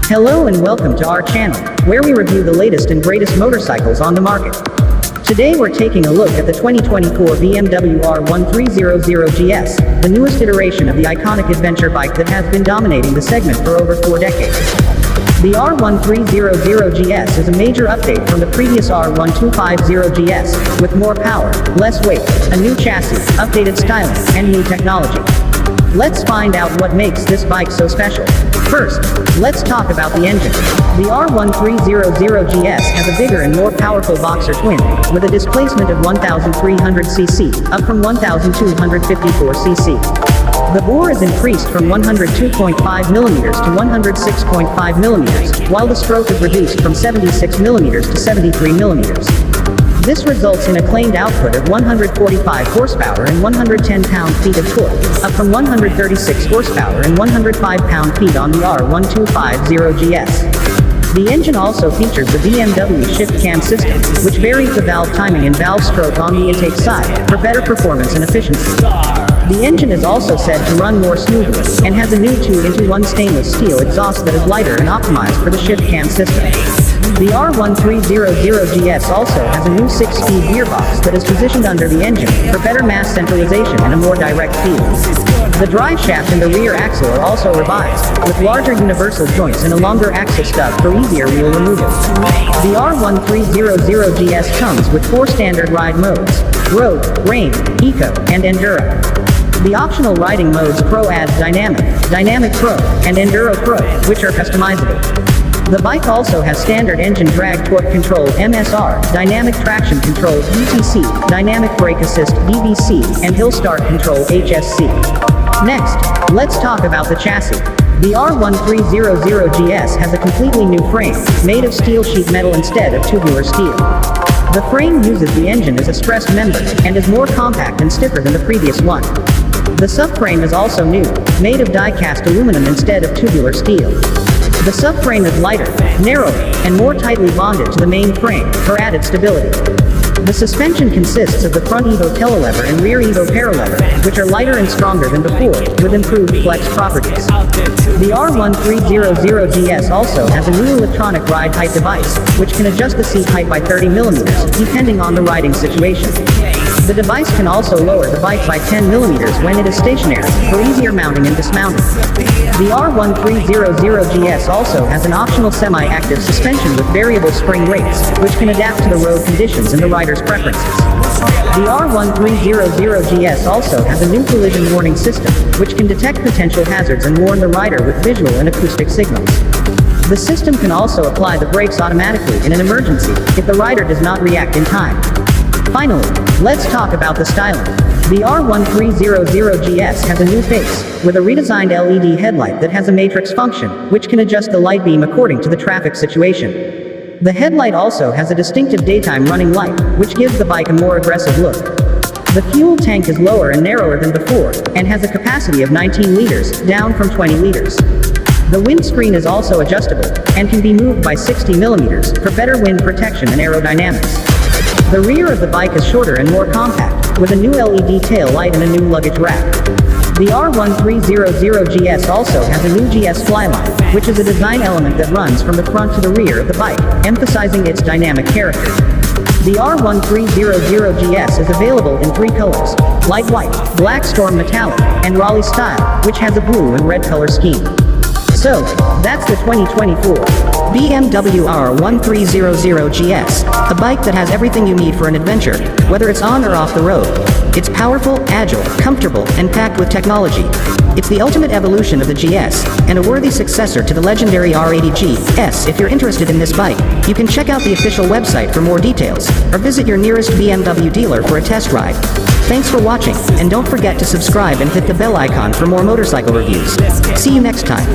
Hello and welcome to our channel, where we review the latest and greatest motorcycles on the market. Today we're taking a look at the 2024 BMW R1300GS, the newest iteration of the iconic adventure bike that has been dominating the segment for over 4 decades. The R1300GS is a major update from the previous R1250GS, with more power, less weight, a new chassis, updated styling, and new technology. Let's find out what makes this bike so special. First, let's talk about the engine. The R1300GS has a bigger and more powerful boxer twin, with a displacement of 1,300cc, up from 1,254cc. The bore is increased from 102.5mm to 106.5mm, while the stroke is reduced from 76mm to 73mm. This results in a claimed output of 145 horsepower and 110 pound-feet of torque, up from 136 horsepower and 105 pound-feet on the R1250GS. The engine also features the BMW shift cam system, which varies the valve timing and valve stroke on the intake side, for better performance and efficiency. The engine is also said to run more smoothly, and has a new 2-in-1 stainless steel exhaust that is lighter and optimized for the shift cam system. The R1300GS also has a new 6-speed gearbox that is positioned under the engine, for better mass centralization and a more direct feel. The drive shaft and the rear axle are also revised, with larger universal joints and a longer axle stub for easier wheel removal. The R1300GS comes with 4 standard ride modes: Road, Rain, Eco, and Enduro. The optional riding modes Pro adds Dynamic, Dynamic Pro, and Enduro Pro, which are customizable. The bike also has standard engine drag torque control (MSR), dynamic traction control (DTC), dynamic brake assist (DBC), and hill start control (HSC). Next, let's talk about the chassis. The R1300GS has a completely new frame, made of steel sheet metal instead of tubular steel. The frame uses the engine as a stressed member, and is more compact and stiffer than the previous one. The subframe is also new, made of die-cast aluminum instead of tubular steel. The subframe is lighter, narrower, and more tightly bonded to the main frame, for added stability. The suspension consists of the front Evo telelever and rear Evo paralever, which are lighter and stronger than before, with improved flex properties. The R1300GS also has a new electronic ride height device, which can adjust the seat height by 30mm, depending on the riding situation. The device can also lower the bike by 10mm when it is stationary, for easier mounting and dismounting. The R1300GS also has an optional semi-active suspension with variable spring rates, which can adapt to the road conditions and the rider's preferences. The R1300GS also has a new collision warning system, which can detect potential hazards and warn the rider with visual and acoustic signals. The system can also apply the brakes automatically in an emergency, if the rider does not react in time. Finally, let's talk about the styling. The R1300GS has a new face, with a redesigned LED headlight that has a matrix function, which can adjust the light beam according to the traffic situation. The headlight also has a distinctive daytime running light, which gives the bike a more aggressive look. The fuel tank is lower and narrower than before, and has a capacity of 19 liters, down from 20 liters. The windscreen is also adjustable, and can be moved by 60mm, for better wind protection and aerodynamics. The rear of the bike is shorter and more compact, with a new LED tail light and a new luggage rack. The R1300GS also has a new GS flyline, which is a design element that runs from the front to the rear of the bike, emphasizing its dynamic character. The R1300GS is available in 3 colors: light white, black storm metallic, and Raleigh style, which has a blue and red color scheme. So, that's the 2024 BMW R1300GS, a bike that has everything you need for an adventure, whether it's on or off the road. It's powerful, agile, comfortable, and packed with technology. It's the ultimate evolution of the GS, and a worthy successor to the legendary R80GS. If you're interested in this bike, you can check out the official website for more details, or visit your nearest BMW dealer for a test ride. Thanks for watching, and don't forget to subscribe and hit the bell icon for more motorcycle reviews. See you next time.